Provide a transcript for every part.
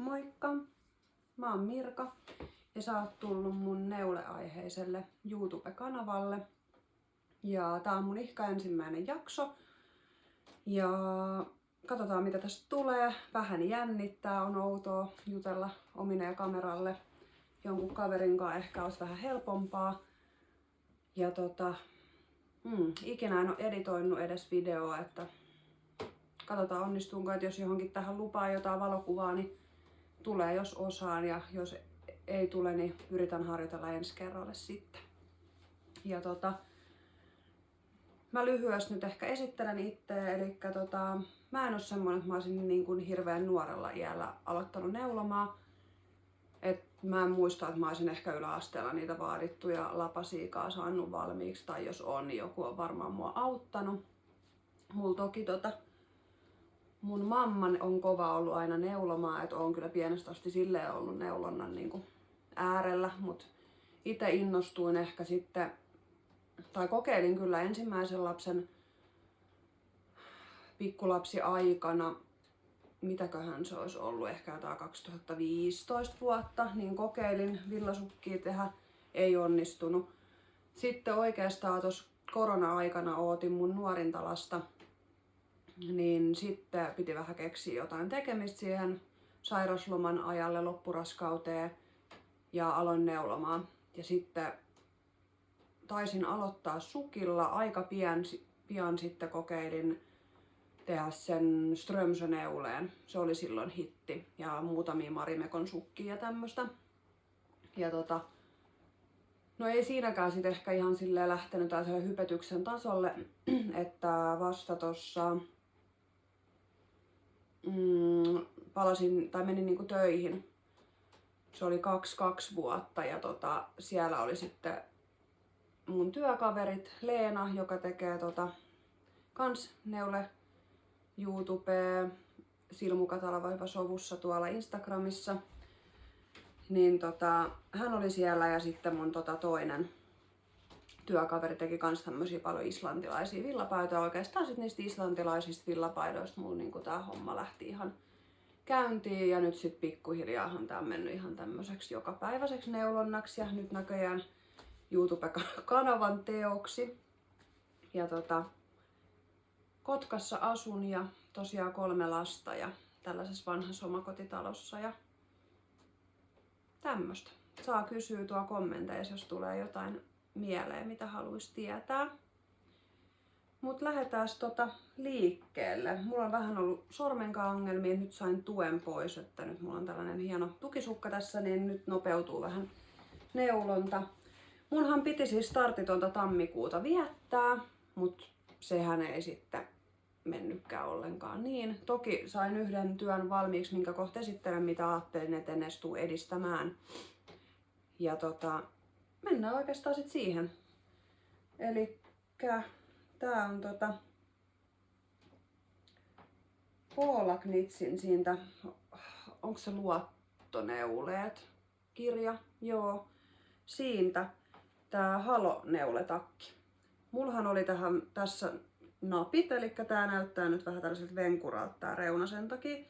Moikka! Mä oon Mirka ja sä oot tullut mun neuleaiheiselle YouTube-kanavalle. Ja tää on mun ihka ensimmäinen jakso. Ja katsotaan mitä tästä tulee. Vähän jännittää, on outoa jutella omineen kameralle. Jonkun kaverin kanssa ehkä olisi vähän helpompaa. Ja ikinä en oo editoinut edes videoa, että katsotaan onnistuunko, että jos johonkin tähän lupaa jotain valokuvaa, niin tulee jos osaan, ja jos ei tule, niin yritän harjoitella ensi kerralle sitten. Ja mä lyhyesti nyt ehkä esittelen itse, eli mä en oo semmonen, että mä olisin niin kuin hirveän nuorella iällä aloittanut neulomaa. Et mä en muista, että mä olisin ehkä yläasteella niitä vaadittuja lapasiikaa saanut valmiiksi, tai jos on, niin joku on varmaan mua auttanut. Mulla toki mun mamma on kova ollut aina neulomaa, että oon kyllä pienestä asti silleen ollut neulonnan niinku äärellä, mutta itse innostuin ehkä sitten, tai kokeilin kyllä ensimmäisen lapsen pikkulapsi aikana, mitäköhän se olisi ollut, ehkä jotain 2015 vuotta, niin kokeilin villasukkia tehdä, ei onnistunut. Sitten oikeastaan tuossa korona-aikana ootin mun nuorinta lasta, niin sitten piti vähän keksiä jotain tekemistä siihen sairausloman ajalle loppuraskauteen ja aloin neulomaan. Ja sitten taisin aloittaa sukilla, aika pian sitten kokeilin tehdä sen Strömsöneuleen. Se oli silloin hitti ja muutamia Marimekon sukkia ja tämmöstä. Ja no ei siinäkään sit ehkä ihan silleen lähtenyt tällaiselle hypetyksen tasolle, että vasta tossa menin niinku töihin. Se oli 2 vuotta ja siellä oli sitten mun työkaverit Leena, joka tekee kans neule YouTubea, Silmukatalava hyvä sovussa tuolla Instagramissa. Niin hän oli siellä ja sitten mun toinen työkaveri teki kans tämmösiä paljon islantilaisia villapaitoja. Oikeastaan sit niistä islantilaisista villapaidoista mulla niinku tää homma lähti ihan käyntiin ja nyt sit pikkuhiljaahan tää on mennyt ihan tämmöiseksi jokapäiväiseksi neulonnaksi ja nyt näköjään YouTube-kanavan teoksi. Ja Kotkassa asun ja tosiaan 3 lasta ja tällaisessa vanhassa omakotitalossa ja tämmöstä. Saa kysyä tuo kommenteissa, jos tulee jotain mieleen, mitä haluaisi tietää. Mut lähdetääs liikkeelle. Mulla on vähän ollut sormenkaan ongelmia, nyt sain tuen pois, että nyt mulla on tällainen hieno tukisukka tässä, niin nyt nopeutuu vähän neulonta. Munhan piti siis startitonta tammikuuta viettää, mut sehän ei sitten mennytkään ollenkaan niin. Toki sain yhden työn valmiiksi, minkä kohta esittelen, mitä ajattelin, että en edes tuu edistämään. Ja mennään oikeastaan sit siihen. Elikkä tää on Paula Knitsin siitä, onko se Luottoneuleet kirja? Joo, siitä tää Halo-neuletakki. Mullahan oli tässä napit, eli tää näyttää nyt vähän tällaiselta venkuralta tää reuna sen takia.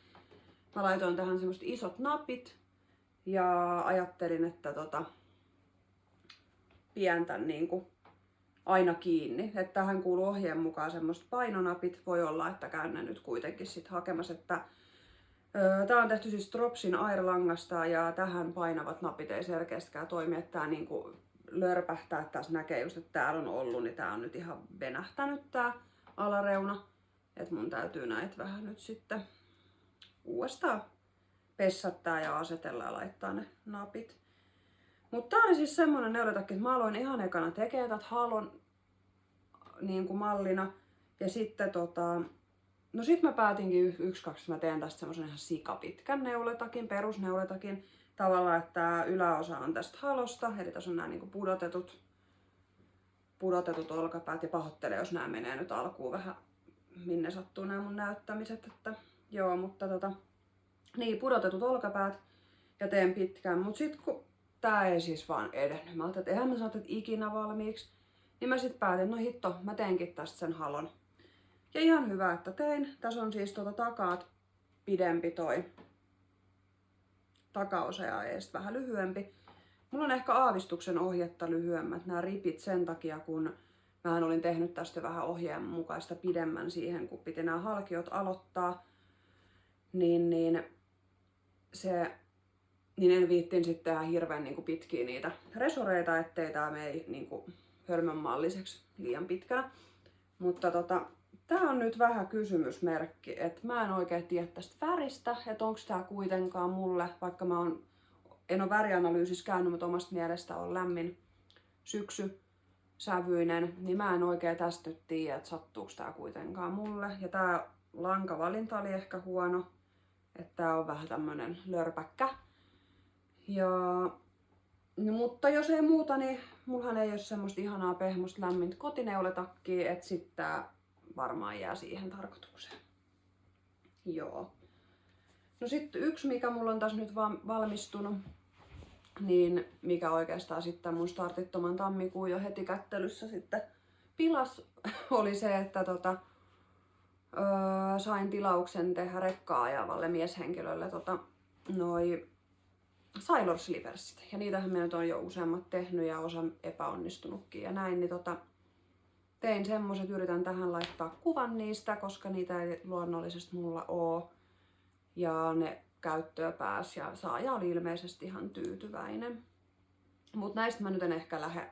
Mä laitoin tähän semmoset isot napit ja ajattelin, että pidän tän niinku aina kiinni. Että tähän kuuluu ohjeen mukaan semmoset painonapit. Voi olla, että käyn ne nyt kuitenkin sit hakemassa, että tää on tehty siis Stropsin airlangasta ja tähän painavat napit ei selkeästikään toimi, että tää niinku lörpähtää, että tässä näkee just, että täällä on ollut, niin tää on nyt ihan venähtänyt tää alareuna. Et mun täytyy näitä vähän nyt sitten uudestaan pessattaa ja asetella ja laittaa ne napit. Mutta tää oli siis semmonen neuletakki, että mä aloin ihan ekana tekee tätä Halon niinku mallina. Ja sitten no sit mä päätinkin että mä teen tästä semmosen ihan sikapitkän neuletakin, perusneuletakin. Tavallaan, että tää yläosa on tästä Halosta, eli tässä on nämä niinku pudotetut olkapäät, ja pahoittelen, jos nämä menee nyt alkuun vähän minne sattuu nämä mun näyttämiset, että joo, mutta niin, pudotetut olkapäät ja teen pitkään, mut sit kun tää ei siis vaan edennyt, mä ajattelin, että eihän mä saa tätä ikinä valmiiksi, niin mä sit päätin, no hitto, mä teenkin tästä sen Halon. Ja ihan hyvä, että tein. Tässä on siis takaat pidempi toi takaosa ja ees vähän lyhyempi. Mulla on ehkä aavistuksen ohjetta lyhyemmät nämä ripit sen takia, kun mähän olin tehnyt tästä vähän ohjeen mukaista pidemmän siihen, kun piti nämä halkiot aloittaa. Niin en viittin sitten tehdä hirveän niin kuin pitkiä niitä resoreita, ettei tää mene niin kuin hölmönmalliseksi liian pitkänä. Mutta tää on nyt vähän kysymysmerkki, että mä en oikein tiedä tästä väristä, että onko tää kuitenkaan mulle, vaikka en ole värianalyysissä käynyt, mutta omasta mielestä on lämmin syksy sävyinen, niin mä en oikein tästä nyt tiedä, että sattuuko tää kuitenkaan mulle. Ja tää lankavalinta oli ehkä huono, että tää on vähän tämmönen lörpäkkä. No, mutta jos ei muuta, niin mullahan ei ole semmoista ihanaa pehmosta lämmintä kotineuletakkia, että sit tää varmaan jää siihen tarkoitukseen. Joo. No sitten yksi, mikä mulla on tässä nyt valmistunut, niin mikä oikeastaan sitten mun startittoman tammikuun jo heti kättelyssä sitten pilas, oli se, että sain tilauksen tehdä rekkaa ajavalle mieshenkilölle noi Sailor Sliversit. Ja niitähän minä nyt on jo useammat tehnyt ja osa epäonnistunutkin ja näin, niin tein semmoset, yritän tähän laittaa kuvan niistä, koska niitä ei luonnollisesti mulla oo. Ja ne käyttöön pääsi ja saaja oli ilmeisesti ihan tyytyväinen. Mut näistä mä nyt en ehkä lähde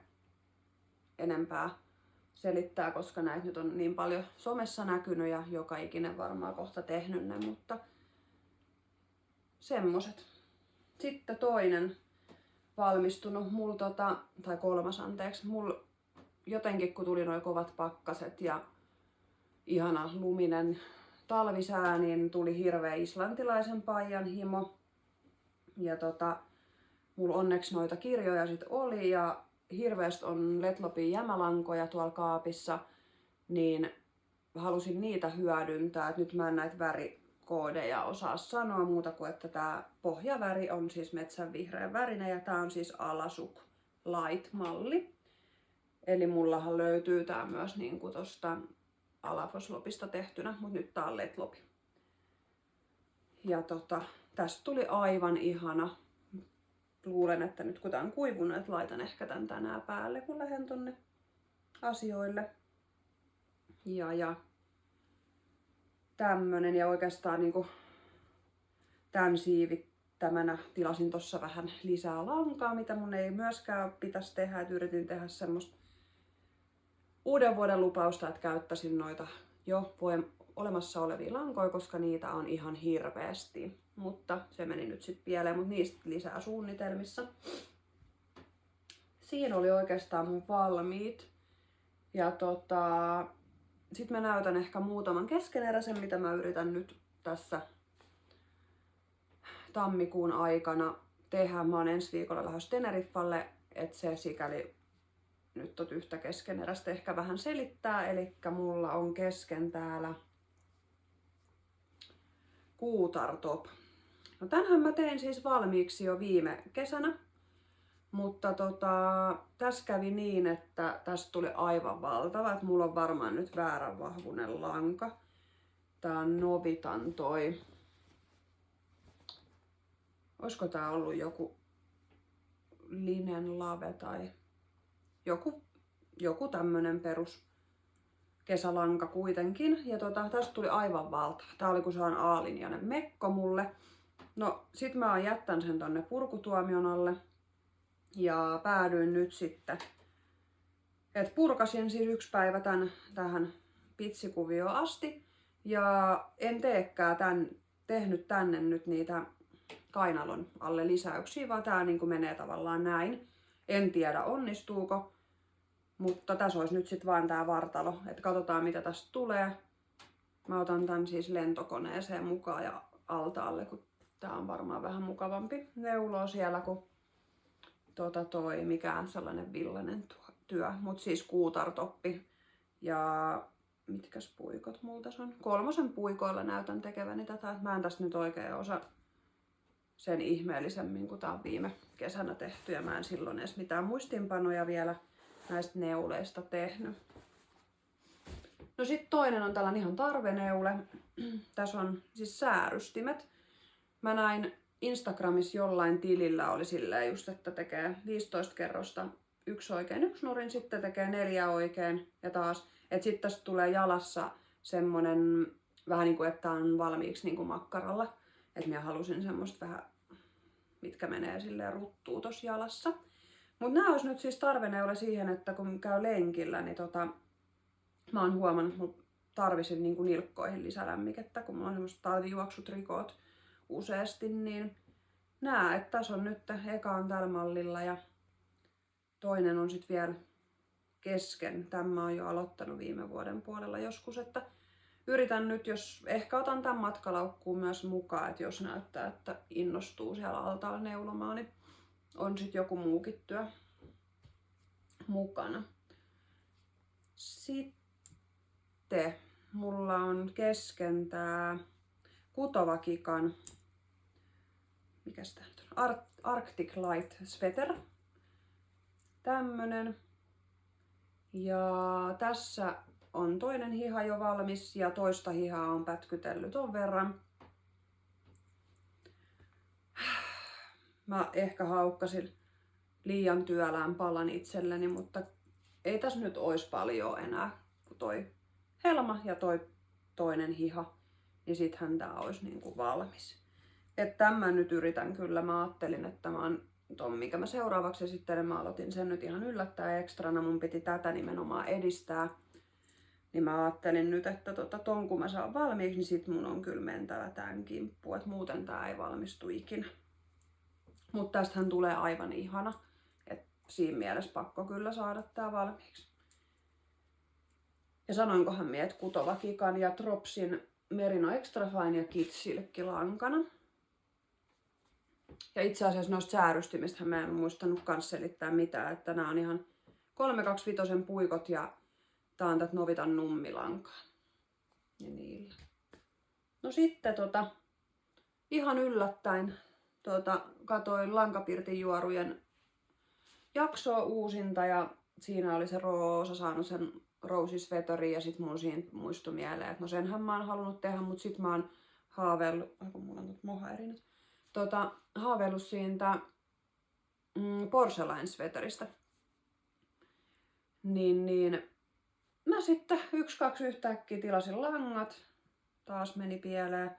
enempää selittää, koska näitä nyt on niin paljon somessa näkynyt ja joka ikinen varmaan kohta tehnyt ne, mutta semmoset. Sitten toinen valmistunut, tai kolmas anteeksi, mulla jotenkin kun tuli noin kovat pakkaset ja ihana luminen talvisää, niin tuli hirveä islantilaisen paijan himo. Ja mulla onneksi noita kirjoja sit oli ja hirveästi on Letlopin jämälankoja tuolla kaapissa, niin halusin niitä hyödyntää. Et nyt mä en näitä värikoodeja osaa sanoa muuta kuin, että tää pohjaväri on siis metsänvihreän värinen ja tää on siis Alasuk Light-malli. Eli mullahan löytyy tää myös niinku tosta Alafoslopista tehtynä, mutta nyt tää on Letlopi. Ja tästä tuli aivan ihana. Luulen, että nyt kun tää on kuivunut, että laitan ehkä tän tänään päälle, kun lähden tonne asioille. Ja tämmönen, ja oikeastaan niinku tän siivittämänä tilasin tossa vähän lisää lankaa, mitä mun ei myöskään pitäisi tehdä. Et yritin tehdä semmoista uuden vuoden lupausta, että käyttäisin noita jo olemassa olevia lankoja, koska niitä on ihan hirveästi. Mutta se meni nyt sitten pieleen, mutta niistä lisää suunnitelmissa. Siinä oli oikeastaan mun valmiit. Ja sit mä näytän ehkä muutaman keskeneräisen, mitä mä yritän nyt tässä tammikuun aikana tehdä. Mä oon ensi viikolla lähdössä Teneriffalle, että se sikäli nyt yhtä keskeneräistä ehkä vähän selittää. Elikkä mulla on kesken täällä Kuutar-top. No tänhän mä tein siis valmiiksi jo viime kesänä, mutta tässä kävi niin, että tästä tuli aivan valtava, että mulla on varmaan nyt väärän vahvunen lanka. Tää on Novitan olisiko tää ollut joku Linen Lave tai joku tämmönen perus kesälanka kuitenkin. Ja tästä tuli aivan valtava. Tää oli kun se on A-linjainen mekko mulle. No sit mä oon jättänyt sen tonne purkutuomion alle. Ja päädyin nyt sitten, että purkasin siis 1 päivä tähän pitsikuvioon asti. Ja en tehnyt tänne nyt niitä kainalon alle lisäyksiä, vaan tää niinku menee tavallaan näin. En tiedä onnistuuko, mutta tässä olisi nyt sitten vaan tää vartalo, että katsotaan mitä tästä tulee. Mä otan tän siis lentokoneeseen mukaan ja altaalle, kun tää on varmaan vähän mukavampi neuloa siellä kuin mikään sellainen villainen työ. Mut siis kuutartoppi ja mitkäs puikot mulla tässä on? 3 puikoilla näytän tekeväni tätä. Mä en tästä nyt oikein osaa sen ihmeellisemmin, kun tää on viime kesänä tehty ja mä en silloin edes mitään muistinpanoja vielä näistä neuleista tehnyt. No sit toinen on tällainen ihan tarveneule. Tässä on siis säärystimet. Mä näin Instagramissa jollain tilillä oli silleen just, että tekee 15 kerrosta yksi oikein, yksi nurin, sitten tekee 4 oikein ja taas. Että sitten tästä tulee jalassa semmonen vähän niin kuin, että on valmiiksi niin kuin makkaralla. Että minä halusin semmoista vähän, mitkä menee silleen ruttuu tossa jalassa. Mut nää olisi nyt siis tarveneula siihen, että kun käy lenkillä, niin mä oon huomannut, että mun tarvisin niin kuin nilkkoihin lisälämmikettä, kun mulla on semmoiset talvijuoksutrikoot useasti, niin nää, että tässä on nyt, eka on tällä mallilla ja toinen on sitten vielä kesken. Tämä on jo aloittanut viime vuoden puolella joskus, että yritän nyt, jos ehkä otan tämän matkalaukkuun myös mukaan, että jos näyttää, että innostuu siellä altaalla neulomaan, niin on sitten joku muukin työ mukana. Sitten mulla on kesken tää Kutova Kikan, mikäs tää nyt on? Arctic Light Sweater. Tämmönen. Ja tässä on toinen hiha jo valmis ja toista hihaa on pätkytellyt ton verran. Mä ehkä haukkasin liian työlään palan itselleni, mutta ei tässä nyt ois paljon enää kuin toi helma ja toi toinen hiha, niin sittenhän tää olisi niinku valmis. Että tämän nyt yritän kyllä. Mä ajattelin, että mä oon ton, mikä mä seuraavaksi esittelen, mä aloitin sen nyt ihan yllättäen ekstrana. Mun piti tätä nimenomaan edistää. Niin mä ajattelin nyt, että ton kun mä saan valmiiksi, niin sit mun on kyllä mentävä tän kimppuun. Et muuten tää ei valmistu ikinä. Mutta tästähän tulee aivan ihana. Et siinä mielessä pakko kyllä saada tää valmiiksi. Ja sanoinkohan mie, että Kutova Kikan ja Tropsin Merino Extra Fine ja Kitsilkki lankana. Ja itse asiassa noista säärystimistä mä en muistanut kans selittää mitään, että nämä on ihan 325 puikot ja tää on tätä Novitan nummilankaa. Ja niillä. No sitten ihan yllättäen katoin Lankapirtin juorujen jaksoa uusinta ja siinä oli se Roosa saanut sen Rose Sweaterin ja sit mun siinä muistui mieleen, että no senhän mä oon halunnut tehdä, mut sit mä oon haaveillut, mulla on nyt moha eri nyt, haaveillut siitä Porcelain Sweaterista. Niin mä sitten 1-2 yhtäkkiä tilasin langat, taas meni pieleen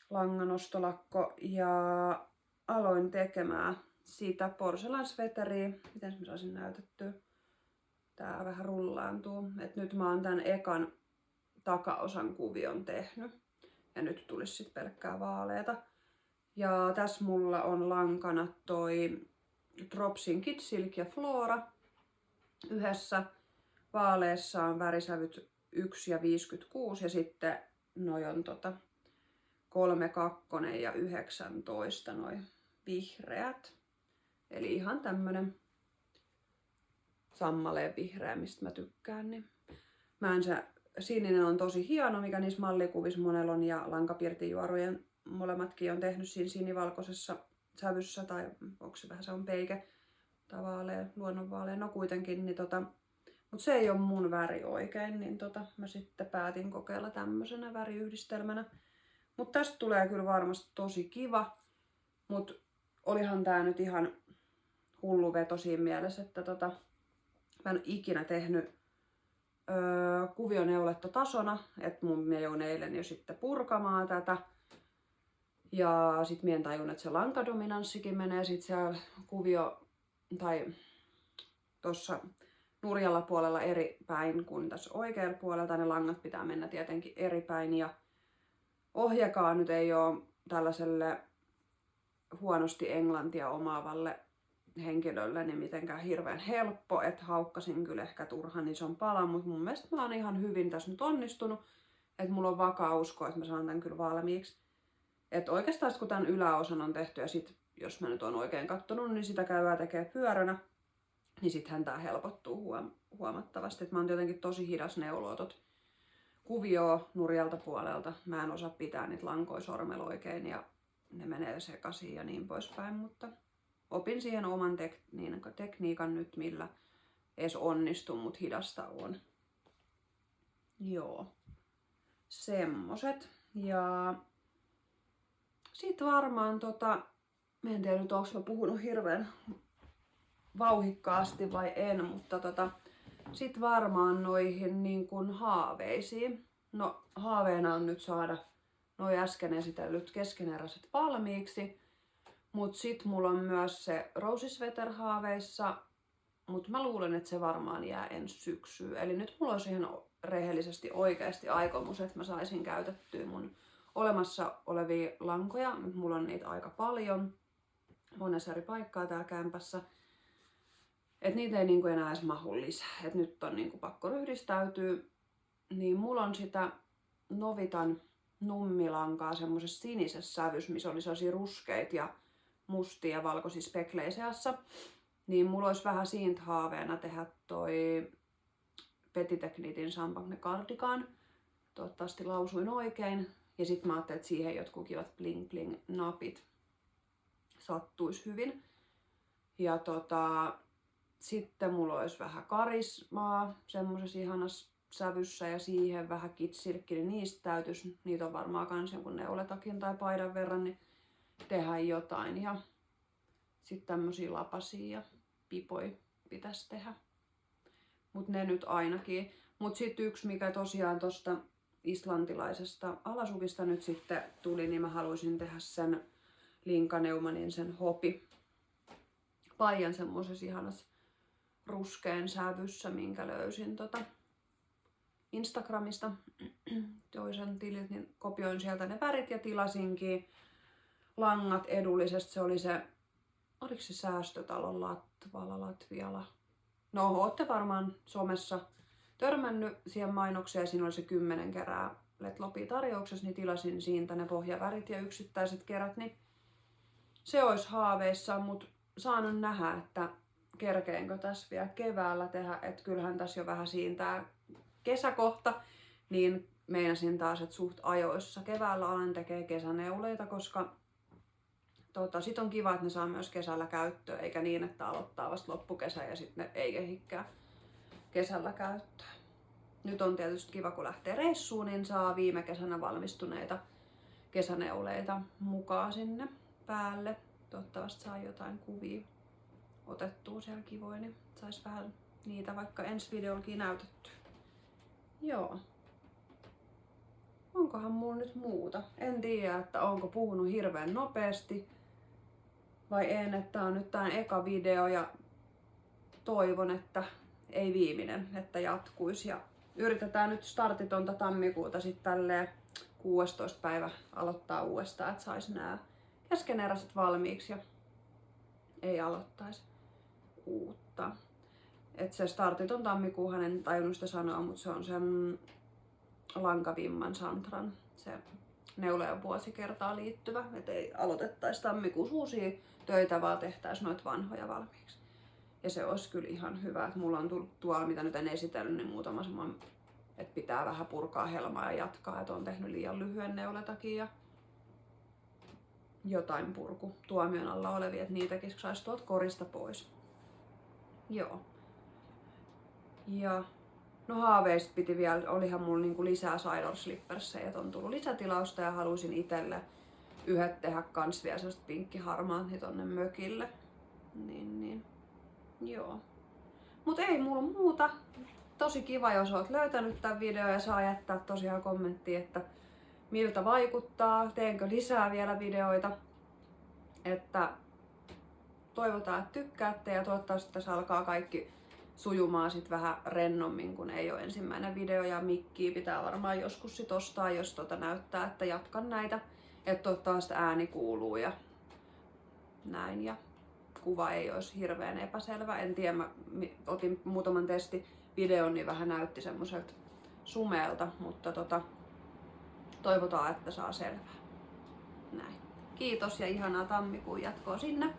langanostolakko ja aloin tekemään siitä Porcelain Sweateria. Miten mä saisin näytettyä? Tää vähän rullaantuu. Et nyt mä oon tän ekan takaosan kuvion tehnyt. Ja nyt tulisi sit pelkkää vaaleeta. Ja tässä mulla on lankana toi Tropsin Kitsilk ja Flora. Yhdessä vaaleessa on värisävyt 1 ja 56 ja sitten noi on 3, 2 ja 19 noi vihreät. Eli ihan tämmönen sammaleen vihreä, mistä mä tykkään. Niin. Sininen on tosi hieno, mikä niissä mallikuvissa monella on, ja Lankapirtin juorujen molemmatkin on tehnyt siinä sinivalkoisessa sävyssä, tai onko se vähän se on peike, tai vaalea, luonnonvaalea, no kuitenkin, niin mutta se ei ole mun väri oikein, niin mä sitten päätin kokeilla tämmöisenä väriyhdistelmänä. Mutta tästä tulee kyllä varmasti tosi kiva, mutta olihan tää nyt ihan hullu veto siinä mielessä, että mä en ikinä tehnyt kuvioneuletta tasona, että mä joudun eilen jo sitten purkamaan tätä. Ja sit mä en tajun, että se lankadominanssikin menee sit siellä kuvio tai tossa nurjalla puolella eri päin kuin tässä oikealla puolella. Ne langat pitää mennä tietenkin eri päin ja ohjakaa nyt ei ole tällaiselle huonosti englantia omaavalle henkilölle niin mitenkään hirveän helppo, että haukkasin kyllä ehkä turhan ison palan, mutta mun mielestä mä oon ihan hyvin tässä nyt onnistunut, että mulla on vakaa usko, että mä saan tän kyllä valmiiksi. Että oikeastaan kun tän yläosan on tehty ja sit jos mä nyt oon oikein kattonut, niin sitä käydään tekee pyöränä, niin sittenhän tää helpottuu huomattavasti. Et mä oon jotenkin tosi hidas neuloa tot kuvioa nurjalta puolelta. Mä en osaa pitää niitä lankoja sormella oikein ja ne menee sekaisin ja niin poispäin, mutta opin siihen oman tekniikan nyt, millä edes onnistu, mut hidasta on. Joo, semmoset. Ja Sit varmaan mä en tiedä nyt onks mä puhunut hirveän vauhikkaasti vai en, mutta sit varmaan noihin niin kuin haaveisiin. No haaveena on nyt saada noi äsken esitellyt keskeneräiset valmiiksi. Mut sit mulla on myös se Rose Sweater haaveissa, mut mä luulen, että se varmaan jää ensi syksyyn. Eli nyt mulla olisi ihan rehellisesti oikeasti aikomus, että mä saisin käytettyä mun olemassa olevia lankoja. Mulla on niitä aika paljon, monessa eri paikkaa täällä kämpässä. Et niitä ei niinku enää edes mahu lisää. Et nyt on niinku pakko ryhdistäytyä. Niin mulla on sitä Novitan nummilankaa semmosessa sinisessä sävyssä, missä oli sellaisia ruskeita ja mustia ja valkoisia speklejä seassa. Niin mulla olisi vähän siitä haaveena tehdä toi Petit Knitin Champagne Cardigan. Toivottavasti lausuin oikein. Ja sit mä ajattelin, että siihen jotkut kivat bling bling napit sattuisi hyvin. Ja sitten mulla olisi vähän karismaa semmosessa ihanassa sävyssä ja siihen vähän kitsilkki, niin niistä täytyisi, niitä on varmaan kans jonkun neuletakin tai paidan verran, niin tehdä jotain. Ja sitten tämmösiä lapasia ja pipoja pitäisi tehdä. Mut ne nyt ainakin. Mut sit yksi, mikä tosiaan tosta islantilaisesta alasukista nyt sitten tuli, niin mä haluaisin tehdä sen Linka Neumanin sen hopi paijan semmosessa ihanassa ruskeen sävyssä, minkä löysin Instagramista toisen tililtä, niin kopioin sieltä ne värit ja tilasinkin langat edullisesti. Se oli se, oliko se Säästötalon Latviala? No, ootte varmaan somessa törmännyt siihen mainokseen ja siinä oli se 10 kerää Letlopia tarjouksessa, niin tilasin siitä ne pohjavärit ja yksittäiset kerät, niin se olisi haaveissa, mutta saan nähdä, että kerkeenkö tässä vielä keväällä tehdä, että kyllähän tässä jo vähän siintää kesäkohta, niin meinasin taas, että suht ajoissa keväällä alan tekee kesäneuleita, koska sit on kiva, että ne saa myös kesällä käyttöön, eikä niin, että aloittaa vasta loppukesä ja sitten ne ei kehikkää kesällä käyttöön. Nyt on tietysti kiva, kun lähtee reissuun, niin saa viime kesänä valmistuneita kesäneuleita mukaan sinne päälle. Toivottavasti saa jotain kuvia otettua siellä kivoin, niin sais vähän niitä vaikka ensi videollakin näytettyä. Joo. Onkohan mulla nyt muuta? En tiedä, että onko puhunut hirveän nopeasti vai en, että on nyt tää eka video ja toivon, että ei viimeinen, että jatkuisi. Ja yritetään nyt startitonta tammikuuta sitten tälleen 16. päivä aloittaa uudestaan, että sais nää keskeneräiset valmiiksi ja ei aloittaisi uutta. Et se startiton tammikuuhan en tajunnut sitä sanoa, mutta se on sen Lankavimman Santran se neulejan vuosikertaa liittyvä, et ei aloitettaisi tammikuussa uusia töitä, vaan tehtäisiin noita vanhoja valmiiksi. Ja se olisi kyllä ihan hyvä, että mulla on tullut tuolla, mitä nyt en esitellyt, niin muutama semmoinen, että pitää vähän purkaa helmaa ja jatkaa, että on tehnyt liian lyhyen neuletakin ja jotain purku tuomion alla olevia, että niitäkin saisi tuolta korista pois. Joo. Ja no haaveista piti vielä, olihan mulla niinku lisää Sidor Slippersejä, että on tullut lisätilausta ja halusin itselle yhdet tehdä kans vielä sellaiset pinkkiharmaat niin tonne mökille. Niin. Joo. Mut ei mulla muuta. Tosi kiva, jos oot löytänyt tämän videon ja saa jättää tosiaan kommenttia, että miltä vaikuttaa, teenkö lisää vielä videoita. Että toivotaan, että tykkäätte ja toivottavasti tässä alkaa kaikki sujumaan sit vähän rennommin, kun ei ole ensimmäinen video ja mikkiä pitää varmaan joskus sit ostaa, jos näyttää, että jatkan näitä. Että toivottavasti ääni kuuluu ja näin ja kuva ei olisi hirveän epäselvä. En tiedä, mä otin muutaman testivideon, niin vähän näytti semmoiselta sumeelta, mutta toivotaan, että saa selvää. Näin. Kiitos ja ihanaa tammikuun jatkoa sinne.